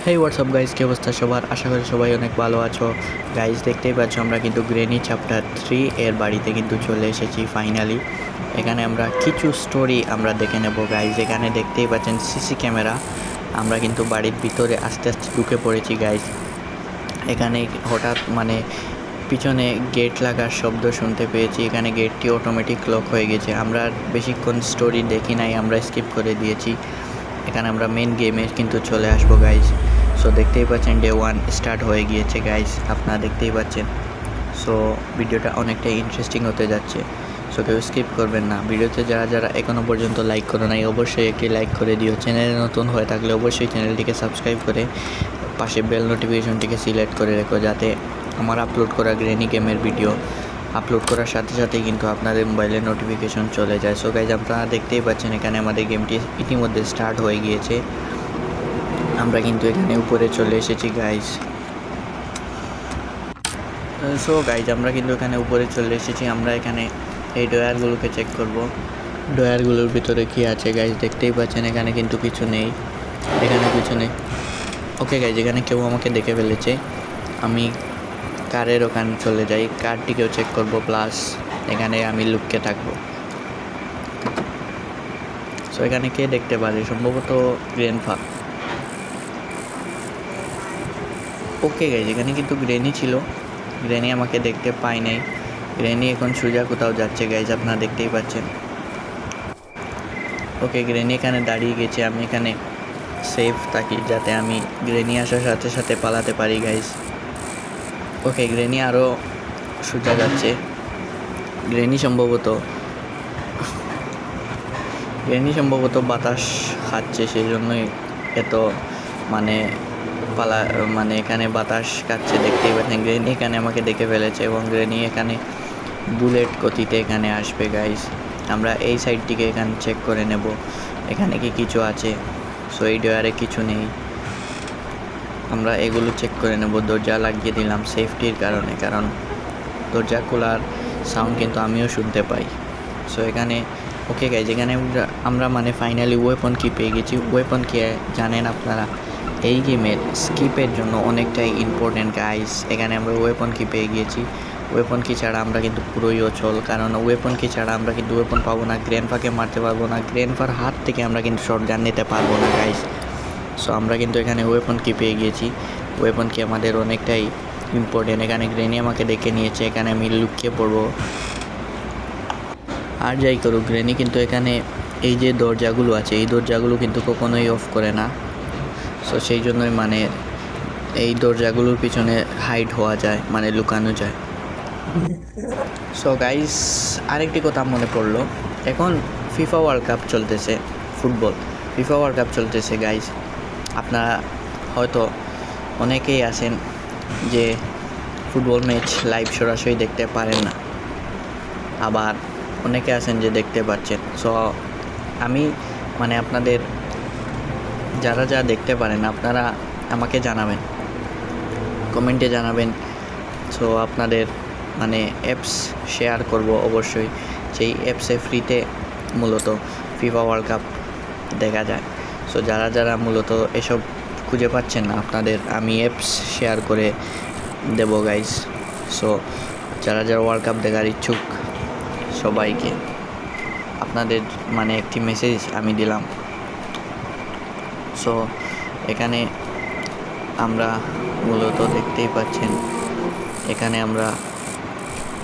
হেই WhatsApp guys, কী অবস্থা সবার? আশা করি সবাই অনেক ভালো আছো। গাইজ দেখতেই পাচ্ছ আমরা কিন্তু গ্রেনি চ্যাপ্টার 3 এর বাড়িতে কিন্তু চলে এসেছি ফাইনালি। এখানে আমরা কিছু স্টোরি আমরা দেখে নেব গাইজ। এখানে দেখতেই পাচ্ছেন সিসি ক্যামেরা। আমরা কিন্তু বাড়ির ভিতরে আস্তে আস্তে ঢুকে পড়েছি গাইজ। এখানে হঠাৎ পিছনে গেট লাগার শব্দ শুনতে পেয়েছি। এখানে গেটটি অটোমেটিক লক হয়ে গেছে। আমরা বেশিক্ষণ স্টোরি দেখি নাই, আমরা স্কিপ করে দিয়েছি। এখানে আমরা মেন গেমে কিন্তু চলে আসবো গাইজ। সো দেখতেই পাচ্ছেন ডে 1 স্টার্ট হয়ে গিয়েছে গাইজ, আপনারা দেখতেই পাচ্ছেন। সো ভিডিওটা অনেকটাই ইন্টারেস্টিং হতে যাচ্ছে। সো কেউ স্কিপ করবেন না। ভিডিওতে যারা যারা এখনও পর্যন্ত লাইক করো নাই অবশ্যই একটি লাইক করে দিও। চ্যানেলে নতুন হয়ে থাকলে অবশ্যই চ্যানেলটিকে সাবস্ক্রাইব করে পাশে বেল নোটিফিকেশনটিকে সিলেক্ট করে রেখো, যাতে আমার আপলোড করা গ্রেনি গেমের ভিডিও আপলোড করার সাথে সাথেই কিন্তু আপনাদের মোবাইলে নোটিফিকেশন চলে যায়। সো গাইজ আপনারা দেখতেই পাচ্ছেন এখানে আমাদের গেমটি ইতিমধ্যে স্টার্ট হয়ে গিয়েছে। আমরা কিন্তু এখানে উপরে চলে এসেছি গাইজ। সো গাইজ আমরা কিন্তু এখানে উপরে চলে এসেছি। আমরা এখানে এই ডয়ারগুলোকে চেক করব, ডয়ারগুলোর ভিতরে কি আছে গাইজ। দেখতেই পাচ্ছেন এখানে কিন্তু কিছু নেই, এখানে কিছু নেই। ওকে গাইজ, এখানে কেউ আমাকে দেখে ফেলেছে। আমি কারের ওখানে চলে যাই, কারটিকেও চেক করব, প্লাস এখানে আমি লুকিয়ে থাকবো। সো এখানে কে দেখতে পারে? সম্ভবত গ্র্যান্ডফা। ওকে গাইজ, এখানে কিন্তু গ্রেনি ছিল। গ্রেনি আমাকে দেখতে পাই নাই। গ্রেনি এখন সোজা কোথাও যাচ্ছে গাইজ, আপনারা দেখতেই পাচ্ছেন। ওকে, গ্রেনি এখানে দাঁড়িয়ে গেছে। আমি এখানে সেফ থাকি যাতে আমি গ্রেনি আসার সাথে সাথে পালাতে পারি গাইজ। ওকে, গ্রেনি আরও সোজা যাচ্ছে। গ্রেনি সম্ভবত বাতাস খাচ্ছে, সেই জন্যই এত এখানে বাতাস খাচ্ছে। দেখতেই পাচ্ছেন গ্রেনি এখানে আমাকে দেখে ফেলেছে এবং গ্রেনি এখানে বুলেট গতিতে এখানে আসবে গাইজ। আমরা এই সাইডটিকে এখানে চেক করে নেব এখানে কি কিছু আছে। সো এই ডয়ারে কিছু নেই, আমরা এগুলো চেক করে নেব। দরজা লাগিয়ে দিলাম সেফটির কারণে, কারণ দরজা খোলার সাউন্ড কিন্তু আমিও শুনতে পাই। সো এখানে ওকে গাইজ, এখানে আমরা ফাইনালি ওয়েপন কি পেয়ে গেছি। ওয়েপন কি জানেন আপনারা? এই গেমের স্কিপের জন্য অনেকটাই ইম্পর্টেন্ট গাইজ। এখানে আমরা ওয়েপন কি পেয়ে গিয়েছি। ওয়েপন কি ছাড়া আমরা কিন্তু পুরোই অচল, কারণ ওয়েপন কি ছাড়া আমরা কিন্তু ওয়েপন পাবো না, গ্র্যান্ডফাকে মারতে পারবো না, গ্র্যান্ডফার হাত থেকে আমরা কিন্তু শটগান নিতে পারবো না গাইজ। সো আমরা কিন্তু এখানে ওয়েপন কি পেয়ে গিয়েছি। ওয়েপন কি আমাদের অনেকটাই ইম্পর্টেন্ট। এখানে গ্রেনি আমাকে দেখে নিয়েছে, এখানে আমি লুকিয়ে পড়বো। আর যাই করুক, গ্রেনি কিন্তু এখানে এই যে দরজাগুলো আছে এই দরজাগুলো কিন্তু কখনোই অফ করে না। সো সেই জন্যই এই দরজাগুলোর পিছনে হাইড হওয়া যায়, লুকানো যায়। সো গাইস, আরেকটি কথা মনে পড়লো, এখন ফিফা ওয়ার্ল্ড কাপ চলতেছে, ফিফা ওয়ার্ল্ড কাপ চলতেছে গাইস। আপনারা হয়তো অনেকেই আছেন যে ফুটবল ম্যাচ লাইভ সরাসরি দেখতে পারেন না, আবার অনেকে আছেন যে দেখতে পাচ্ছেন। সো আমি আপনাদের যারা দেখতে পারেন আপনারা আমাকে জানাবেন, কমেন্টে জানাবেন। সো আপনাদের অ্যাপস শেয়ার করব অবশ্যই, যেই অ্যাপসে ফ্রিতে মূলত ফিফা ওয়ার্ল্ড কাপ দেখা যায়। সো যারা মূলত এসব খুঁজে পাচ্ছেন না, আপনাদের আমি অ্যাপস শেয়ার করে দেব গাইস। সো যারা ওয়ার্ল্ড কাপ দেখার ইচ্ছুক সবাইকে আপনাদের একটি মেসেজ আমি দিলাম। সো এখানে আমরা মূলত দেখতেই পাচ্ছেন এখানে আমরা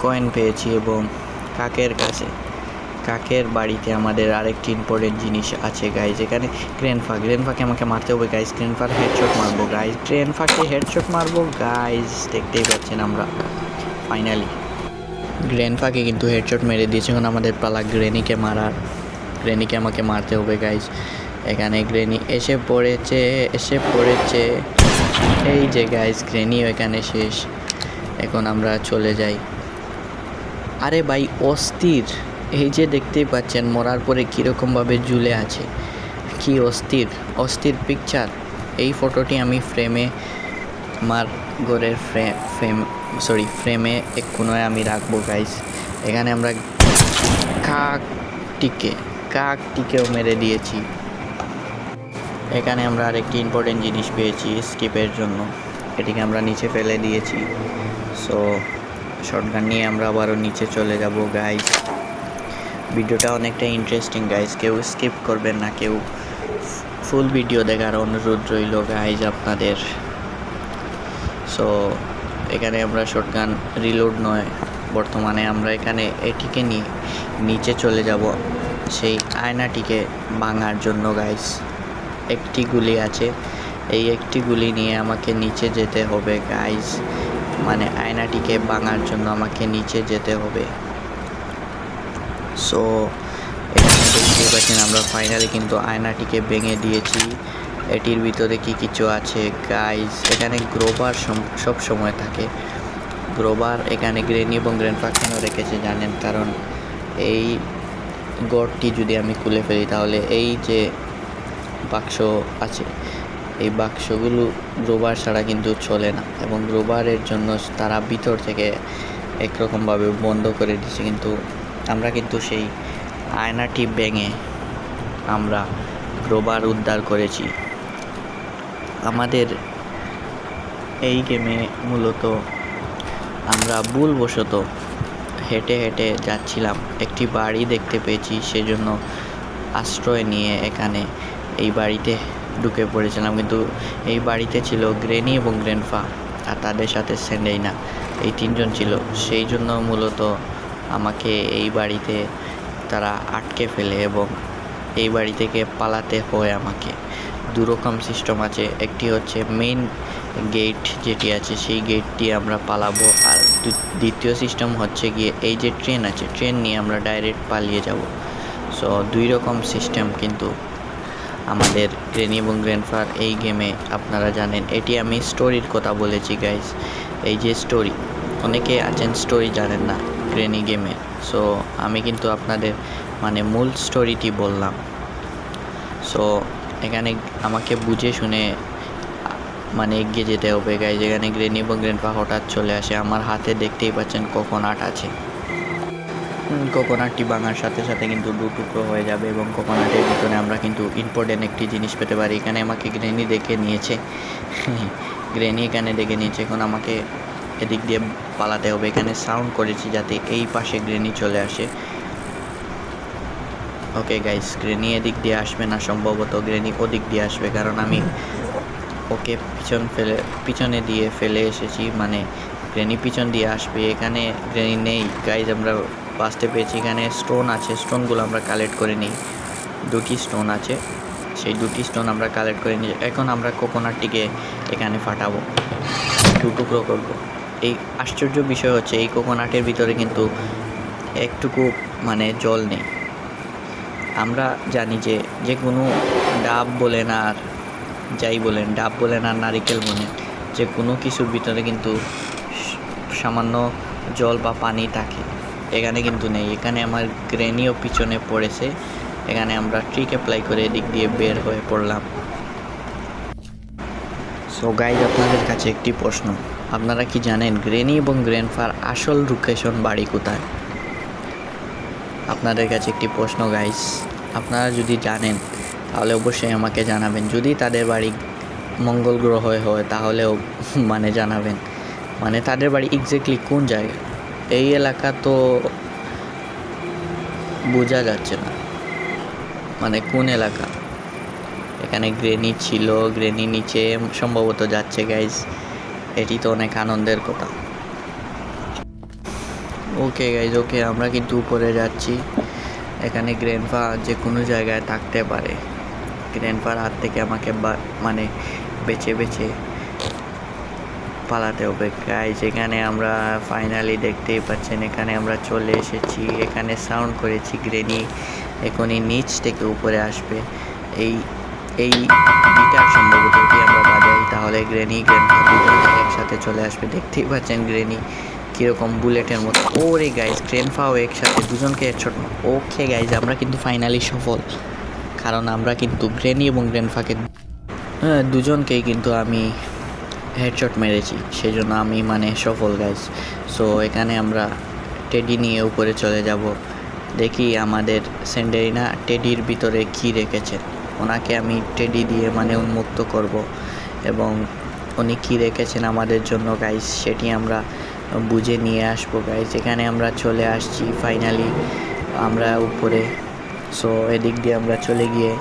কয়েন পেয়েছি এবং কাকের বাড়িতে আমাদের আরেকটি ইম্পর্টেন্ট জিনিস আছে গাইজ। এখানে গ্র্যান্ডফাকে আমাকে মারতে হবে গাইজ। গ্র্যান্ডফাকে হেডশট মারবো গাইজ। দেখতেই পাচ্ছেন আমরা ফাইনালি গ্র্যান্ডফাকে কিন্তু হেডশট মেরে দিয়েছে। এখন আমাদের পালা গ্রেনিকে মারার। গ্রেনিকে আমাকে মারতে হবে গাইজ। এখানে গ্রেনি এসে পড়েছে এই যে গাইজ, গ্রেনিও এখানে শেষ। এখন আমরা চলে যাই। আরে ভাই অস্থির, এই যে দেখতেই পাচ্ছেন মরার পরে কীরকমভাবে ঝুলে আছে, কি অস্থির পিকচার। এই ফটোটি আমি আমার ঘরের ফ্রেমে এক কোণায় আমি রাখবো গাইজ। এখানে আমরা কাকটিকেও মেরে দিয়েছি। এখানে আমরা আরেকটি ইম্পর্টেন্ট জিনিস পেয়েছি স্কিপের জন্য, এটিকে আমরা নিচে ফেলে দিয়েছি। সো শটগান নিয়ে আমরা আবারও নিচে চলে যাব গাইস। ভিডিওটা অনেকটা ইন্টারেস্টিং গাইস, কেউ স্কিপ করবেন না, কেউ ফুল ভিডিও দেখার অনুরোধ রইল গাইজ আপনাদের। সো এখানে আমরা শটগান রিলোড নয়, বর্তমানে আমরা এখানে এটিকে নিয়ে নিচে চলে যাব সেই আয়নাটিকে ভাঙার জন্য গাইজ। একটি গুলি আছে, এই একটি গুলি নিয়ে আমাকে নিচে যেতে হবে গাইজ, মানে আয়নাটিকে ভাঙার জন্য আমাকে নিচে যেতে হবে। সো এখানে দেখতেই পাচ্ছেন আমরা ফাইনালি কিন্তু আয়নাটিকে ভেঙে দিয়েছি। এটির ভিতরে কি কিছু আছে গাইজ, এখানে গ্রোবার সব সময় থাকে। গ্রোবার এখানে গ্রেনি এবং গ্র্যান্ডপা কেন রেখেছে জানেন? কারণ এই গড়টি যদি আমি খুলে ফেলি তাহলে এই যে বাক্স আছে, এই বাক্সগুলো গ্রোবার ছাড়া কিন্তু চলে না, এবং গ্রোবারের জন্য তারা ভিতর থেকে একরকমভাবে বন্ধ করে দিচ্ছে। কিন্তু আমরা কিন্তু সেই আয়নাটি ভেঙে আমরা গ্রোবার উদ্ধার করেছি। আমাদের এই গেমে মূলত আমরা ভুলবশত হেঁটে হেঁটে যাচ্ছিলাম, একটি বাড়ি দেখতে পেয়েছি, সেজন্য আশ্রয় নিয়ে এখানে এই বাড়িতে ঢুকে পড়েছিলাম। কিন্তু এই বাড়িতে ছিল গ্রেনি এবং গ্র্যান্ডপা, আর তাদের সাথে সেন্ডেইনা, এই তিনজন ছিল। সেই জন্য মূলত আমাকে এই বাড়িতে তারা আটকে ফেলে এবং এই বাড়ি থেকে পালাতে হয় আমাকে। দুরকম সিস্টেম আছে, একটি হচ্ছে মেইন গেট যেটি আছে সেই গেট দিয়ে আমরা পালাবো, আর দ্বিতীয় সিস্টেম হচ্ছে গিয়ে এই যে ট্রেন আছে, ট্রেন নিয়ে আমরা ডাইরেক্ট পালিয়ে যাব। সো দুই রকম সিস্টেম কিন্তু আমাদের গ্রেনি এবং গ্র্যান্ডপার এই গেমে, আপনারা জানেন। এটি আমি স্টোরির কথা বলেছি গাইজ, এই যে স্টোরি, অনেকে আছেন স্টোরি জানেন না গ্রেনি গেমে। সো আমি কিন্তু আপনাদের মানে মূল স্টোরিটি বললাম। সো এখানে আমাকে বুঝে শুনে মানে এগিয়ে যেতে হবে গাইজ। এখানে গ্রেনি এবং গ্র্যান্ডপা হঠাৎ চলে আসে, আমার হাতে দেখতেই পাচ্ছেন কোকোনাট আছে। কোকোনাটটি ভাঙার সাথে সাথে কিন্তু দু টুকরো হয়ে যাবে, এবং কোকোনাটের ভিতরে আমরা কিন্তু ইম্পর্টেন্ট একটি জিনিস পেতে পারি। এখানে আমাকে গ্রেনি দেখে নিয়েছে, গ্রেনি এখানে দেখে নিয়েছে। এখন আমাকে এদিক দিয়ে পালাতে হবে। এখানে সাউন্ড করেছি যাতে এই পাশে গ্রেনি চলে আসে। ওকে গাইস, গ্রেনি এদিক দিয়ে আসবে না, সম্ভবত গ্রেনি ওদিক দিয়ে আসবে, কারণ আমি ওকে পিছনে দিয়ে ফেলে এসেছি, মানে গ্রেনি পিছন দিয়ে আসবে। এখানে গ্রেনি নেই গাইজ, আমরা বাঁচতে পেরেছি। এখানে স্টোন আছে, স্টোনগুলো আমরা কালেক্ট করে নিই। দুটি স্টোন আছে, সেই দুটি স্টোন আমরা কালেক্ট করে নিই। এখন আমরা কোকোনাটটিকে এখানে ফাটাবো, দু টুকরো করবো। এই আশ্চর্য বিষয় হচ্ছে এই কোকোনাটের ভিতরে কিন্তু একটুকু মানে জল নেই। আমরা জানি যে কোনো ডাব বলেন আর যাই বলেন, ডাব বলেন আর নারিকেল বলেন, যে কোনো কিছুর ভিতরে কিন্তু সামান্য জল বা পানি থাকে। এখানে কিন্তু নেই। এখানে আমার গ্রেনিও পিছনে পড়েছে, এখানে আমরা ট্রিক অ্যাপ্লাই করে এদিক দিয়ে বের হয়ে পড়লাম। সো গাইজ, আপনাদের কাছে একটি প্রশ্ন, আপনারা কি জানেন গ্রেনি এবং গ্র্যান্ডপার আসল লোকেশন বাড়ি কোথায়? আপনাদের কাছে একটি প্রশ্ন গাইজ, আপনারা যদি জানেন তাহলে অবশ্যই আমাকে জানাবেন। যদি তাদের বাড়ি মঙ্গল গ্রহে হয় তাহলেও মানে জানাবেন, মানে তাদের বাড়ি এক্স্যাক্টলি কোন জায়গায়। এই এলাকা তো বোঝা যাচ্ছে না, মানে কোন এলাকা। এখানে গ্রেনি ছিল, গ্রেনি নিচে সম্ভবত যাচ্ছে গাইজ, এটি তো অনেক আনন্দের কথা। ওকে গাইজ, ওকে, আমরা কিন্তু উপরে যাচ্ছি। এখানে গ্র্যান্ডপা যে কোনো জায়গায় থাকতে পারে, গ্র্যান্ডপার হাত থেকে আমাকে মানে বেছে বেছে পালাতে হবে গাইজ। এখানে আমরা ফাইনালি দেখতেই পাচ্ছেন, এখানে আমরা চলে এসেছি। এখানে সাউন্ড করেছি গ্রেনি এখনই নিচ থেকে উপরে আসবে। এই গিটার সম্ভবত এটি আমরা বাজাই, তাহলে গ্রেনি গ্র্যান্ডপা দুজনে একসাথে চলে আসবে। দেখতেই পাচ্ছেন গ্রেনি কীরকম বুলেটের মতো। ওরে গাইজ, গ্র্যান্ডপাও একসাথে, দুজনকে হেডশট। ওকে গাইজ, আমরা কিন্তু ফাইনালি সফল, কারণ আমরা কিন্তু গ্রেনি এবং গ্র্যান্ডপাকে দুজনকেই কিন্তু আমি হেডশট মেরেছি, সেই জন্য আমি মানে সফল গাইজ। সো এখানে আমরা টেডি নিয়ে উপরে চলে যাব, দেখি আমাদের সেন্ডেরিনা টেডির ভিতরে কি রেখেছে। ওনাকে আমি টেডি দিয়ে মানে উন্মুক্ত করব এবং উনি কী রেখেছেন আমাদের জন্য গাইস সেটি আমরা বুঝে নিয়ে আসবো গাইস। এখানে আমরা চলে আসছি ফাইনালি আমরা উপরে। সো এদিক দিয়ে আমরা চলে গিয়ে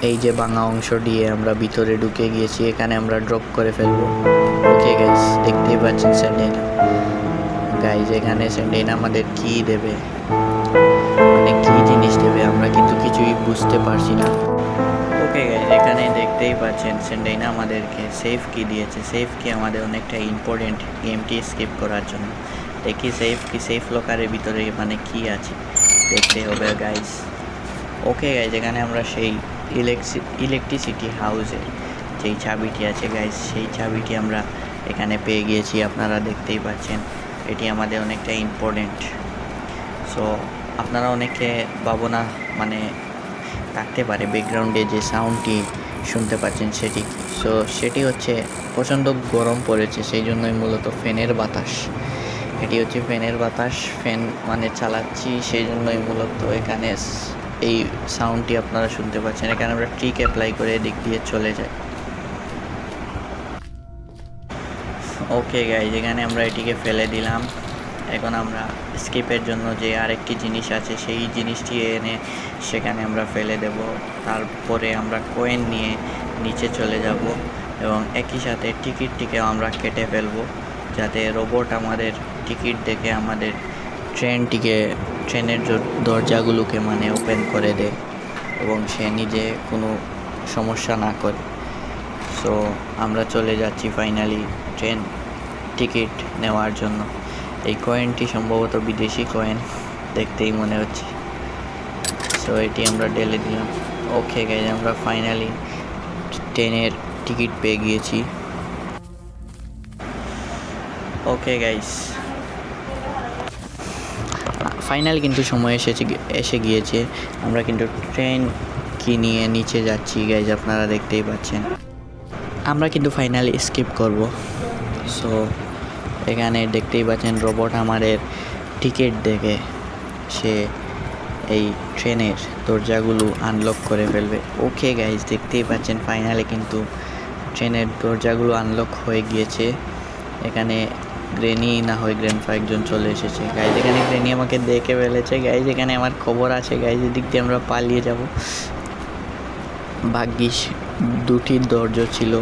এই যে ভাঙা অংশ দিয়ে আমরা ভিতরে ঢুকে গিয়েছি, এখানে আমরা ড্রপ করে ফেলবো। ওকে গাইস, দেখতেই পাচ্ছেন স্যান্ডেইনা গাইস। এখানে স্যান্ডেইনা আমাদের কি দেবে, মানে কি জিনিস দেবে আমরা কিন্তু কিছুই বুঝতে পারছি না। ওকে গাইস, এখানে দেখতেই পাচ্ছেন স্যান্ডেইনা আমাদেরকে সেফ কি দিয়েছে। সেফ কি আমাদের অনেকটা ইম্পর্টেন্ট গেমটি স্কিপ করার জন্য। দেখি সেফ কি, সেফ লকারের ভিতরে মানে কি আছে দেখতে হবে গাইস। ওকে গাইস, এখানে আমরা সেই ইলেকট্রিসিটি হাউসে যেই চাবিটি আছে গাইস, সেই চাবিটি আমরা এখানে পেয়ে গিয়েছি। আপনারা দেখতেই পাচ্ছেন এটি আমাদের অনেকটা ইম্পর্টেন্ট। সো আপনারা অনেকে ভাবনা মানে থাকতে পারে ব্যাকগ্রাউন্ডে যে সাউন্ডটি শুনতে পাচ্ছেন সেটি কি। সো সেটি হচ্ছে প্রচণ্ড গরম পড়েছে, সেই জন্যই মূলত ফ্যানের বাতাস। এটি হচ্ছে ফ্যানের বাতাস, ফ্যান মানে চালাচ্ছি সেই জন্যই মূলত এখানে এই সাউন্ডটি আপনারা শুনতে পাচ্ছেন। এখানে আমরা ট্রিক অ্যাপ্লাই করে এদিক দিয়ে চলে যাই। ওকে গাইজ, এখানে আমরা এটিকে ফেলে দিলাম। এখন আমরা স্কিপের জন্য যে আরেকটি জিনিস আছে সেই জিনিসটি এনে সেখানে আমরা ফেলে দেব। তারপরে আমরা কয়েন নিয়ে নিচে চলে যাব এবং একই সাথে টিকিটটিকেও আমরা কেটে ফেলবো, যাতে রোবট আমাদের টিকিট দেখে আমাদের ট্রেনের দরজাগুলোকে মানে ওপেন করে দেয় এবং সে নিজে কোনো সমস্যা না করে। সো আমরা চলে যাচ্ছি ফাইনালি ট্রেন টিকিট নেওয়ার জন্য। এই কয়েনটি সম্ভবত বিদেশি কয়েন দেখতেই মনে হচ্ছে। সো এটি আমরা ঢেলে দিলাম। ওকে গাইজ, আমরা ফাইনালি ট্রেনের টিকিট পেয়ে গিয়েছি। ওকে গাইজ, ফাইনালি কিন্তু সময় এসে গিয়েছে। আমরা কিন্তু ট্রেন কি নিয়ে নিচে যাচ্ছি গাইজ, আপনারা দেখতেই পাচ্ছেন। আমরা কিন্তু ফাইনালি স্কিপ করব। সো এখানে দেখতেই পাচ্ছেন রোবট আমাদের টিকিট দেখে সে এই ট্রেনের দরজাগুলো আনলক করে ফেলবে। ওকে গাইজ, দেখতেই পাচ্ছেন ফাইনালি কিন্তু ট্রেনের দরজাগুলো আনলক হয়ে গিয়েছে। এখানে গ্রেনি না হয় গ্র্যান্ডপা একজন চলে এসেছে গাইজ। এখানে গ্রেনি আমাকে দেখে ফেলেছে গাইজ। এখানে আমার খবর আছে গাইজ, এদিক দিয়ে আমরা পালিয়ে যাব। ভাগ্যিস দুটি দরজা ছিল,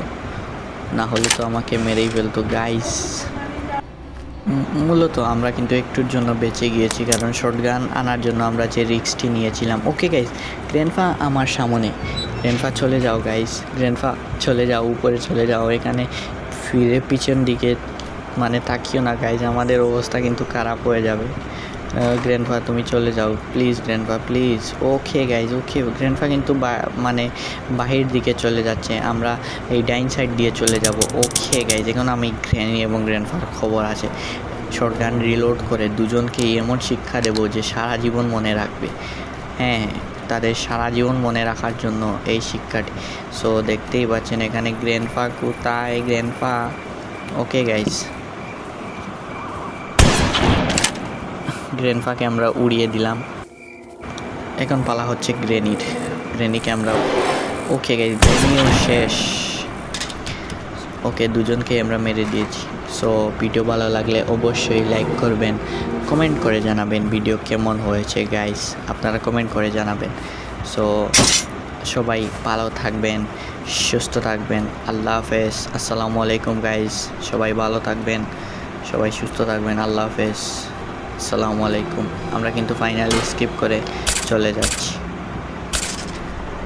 না হলে তো আমাকে মেরেই ফেলতো গাইজ। মূলত আমরা কিন্তু একটুর জন্য বেঁচে গিয়েছি, কারণ শর্টগান আনার জন্য আমরা যে রিস্কটি নিয়েছিলাম। ওকে গাইজ, গ্র্যান্ডপা আমার সামনে। গ্র্যান্ডপা চলে যাও গাইজ, গ্র্যান্ডপা চলে যাও, উপরে চলে যাও। এখানে ফিরে পিছন দিকে মানে তাকিও না গাইজ, আমাদের অবস্থা কিন্তু খারাপ হয়ে যাবে। গ্র্যান্ডপা তুমি চলে যাও please, grandpa please. Okay guys, okay grandpa কিন্তু মানে বাহির দিকে চলে যাচ্ছে, আমরা এই ডাইন সাইড দিয়ে চলে যাব। ওকে গাইজ, এখন আমি গ্র্যানি এবং গ্র্যান্ডপার খবর আছে। শর্টগান রিলোড করে দুজনকেই এমন শিক্ষা দেব যে সারা জীবন মনে রাখবে। হ্যাঁ, তাদের সারা জীবন মনে রাখার জন্য এই শিক্ষাটি। সো দেখতেই পাচ্ছেন এখানে গ্র্যান্ডপা কোথায়, গ্র্যান্ডপা। ওকে গাইজ, গ্র্যান্ডপাকে আমরা উড়িয়ে দিলাম। এখন পালা হচ্ছে গ্রেনিকে আমরা। ওকে গাইজ, গ্রেনিও শেষ। ওকে, দুজনকে আমরা মেরে দিয়েছি। সো ভিডিও ভালো লাগলে অবশ্যই লাইক করবেন, কমেন্ট করে জানাবেন ভিডিও কেমন হয়েছে গাইজ, আপনারা কমেন্ট করে জানাবেন। সো সবাই ভালো থাকবেন, সুস্থ থাকবেন। আল্লাহ হাফেজ, আসসালামু আলাইকুম গাইজ। সবাই ভালো থাকবেন, সবাই সুস্থ থাকবেন। আল্লাহ হাফেজ, আসসালামু আলাইকুম। আমরা কিন্তু ফাইনালি স্কিপ করে চলে যাচ্ছি।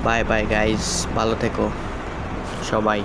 বাই বাই গাইজ, ভালো থেকো সবাই।